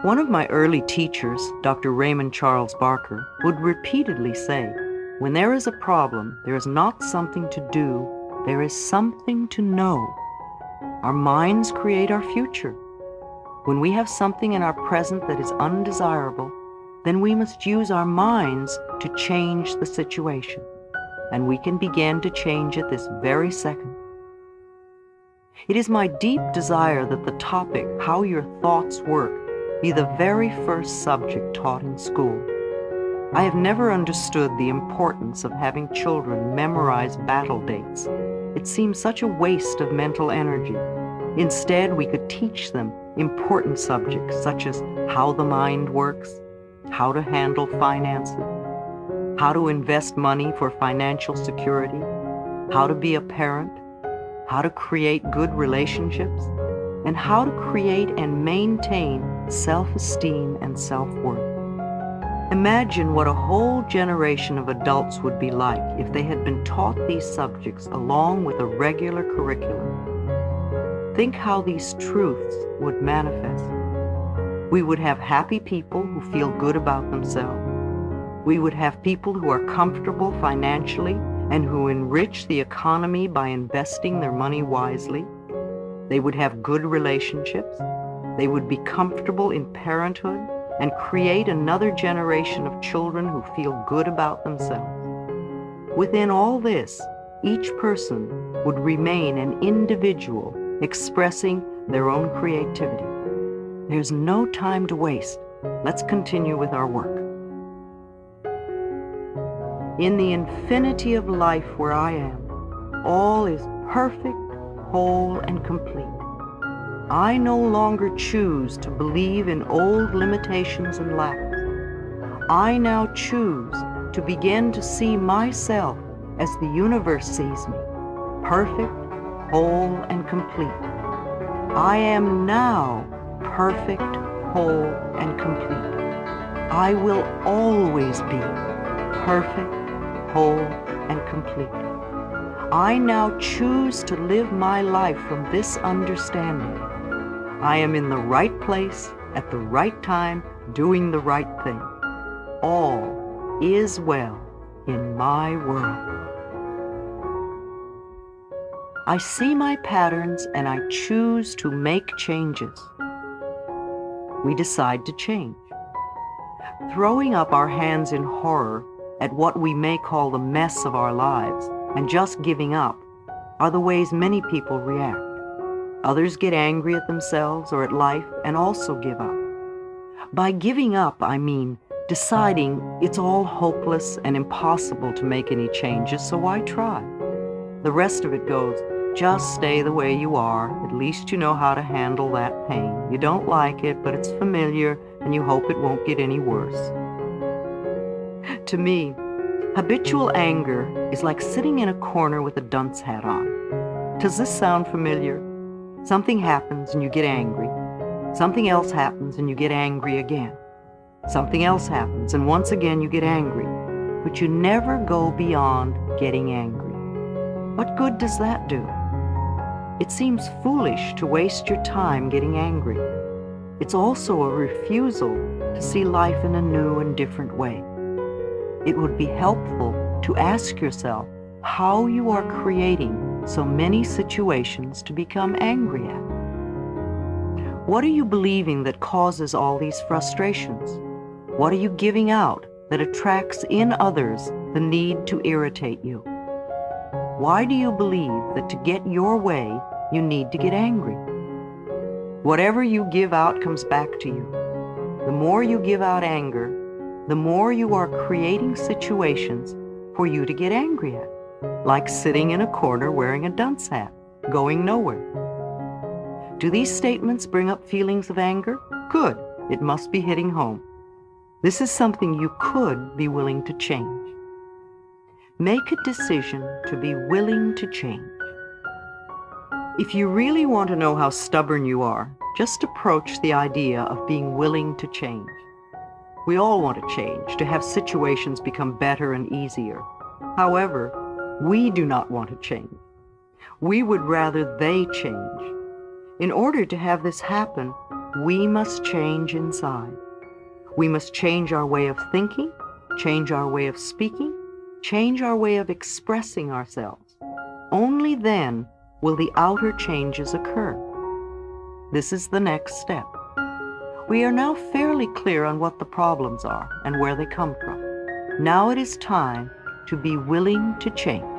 One of my early teachers, Dr. Raymond Charles Barker, would repeatedly say, when there is a problem, there is not something to do, there is something to know. Our minds create our future. When we have something in our present that is undesirable, then we must use our minds to change the situation. And we can begin to change it this very second. It is my deep desire that the topic, how your thoughts work, be the very first subject taught in school. I have never understood the importance of having children memorize battle dates. It seems such a waste of mental energy. Instead, we could teach them important subjects such as how the mind works, how to handle finances, how to invest money for financial security, how to be a parent, how to create good relationships, and how to create and maintain self-esteem and self-worth. Imagine what a whole generation of adults would be like if they had been taught these subjects along with a regular curriculum. Think how these truths would manifest. We would have happy people who feel good about themselves. We would have people who are comfortable financially and who enrich the economy by investing their money wisely. They would have good relationships. They would be comfortable in parenthood and create another generation of children who feel good about themselves. Within all this, each person would remain an individual expressing their own creativity. There's no time to waste. Let's continue with our work. In the infinity of life where I am, all is perfect, whole, and complete. I no longer choose to believe in old limitations and lacks. I now choose to begin to see myself as the universe sees me, perfect, whole, and complete. I am now perfect, whole, and complete. I will always be perfect, whole, and complete. I now choose to live my life from this understanding. I am in the right place at the right time, doing the right thing. All is well in my world. I see my patterns and I choose to make changes. We decide to change. Throwing up our hands in horror at what we may call the mess of our lives and just giving up are the ways many people react. Others get angry at themselves or at life and also give up. By giving up, I mean deciding it's all hopeless and impossible to make any changes, so why try? The rest of it goes, just stay the way you are. At least you know how to handle that pain. You don't like it, but it's familiar, and you hope it won't get any worse. To me, habitual anger is like sitting in a corner with a dunce hat on. Does this sound familiar? Something happens and you get angry. Something else happens and you get angry again. Something else happens and once again you get angry. But you never go beyond getting angry. What good does that do? It seems foolish to waste your time getting angry. It's also a refusal to see life in a new and different way. It would be helpful to ask yourself how you are creating so many situations to become angry at. What are you believing that causes all these frustrations? What are you giving out that attracts in others the need to irritate you? Why do you believe that to get your way, you need to get angry? Whatever you give out comes back to you. The more you give out anger, the more you are creating situations for you to get angry at, like sitting in a corner wearing a dunce hat, going nowhere. Do these statements bring up feelings of anger? Good. It must be hitting home. This is something you could be willing to change. Make a decision to be willing to change. If you really want to know how stubborn you are, just approach the idea of being willing to change. We all want to change, to have situations become better and easier. However, we do not want to change. We would rather they change. In order to have this happen, We must change inside. We must change our way of thinking, change our way of speaking, change our way of expressing ourselves. Only then will the outer changes occur. This is the next step. We are now fairly clear on what the problems are and where they come from. Now it is time to be willing to change.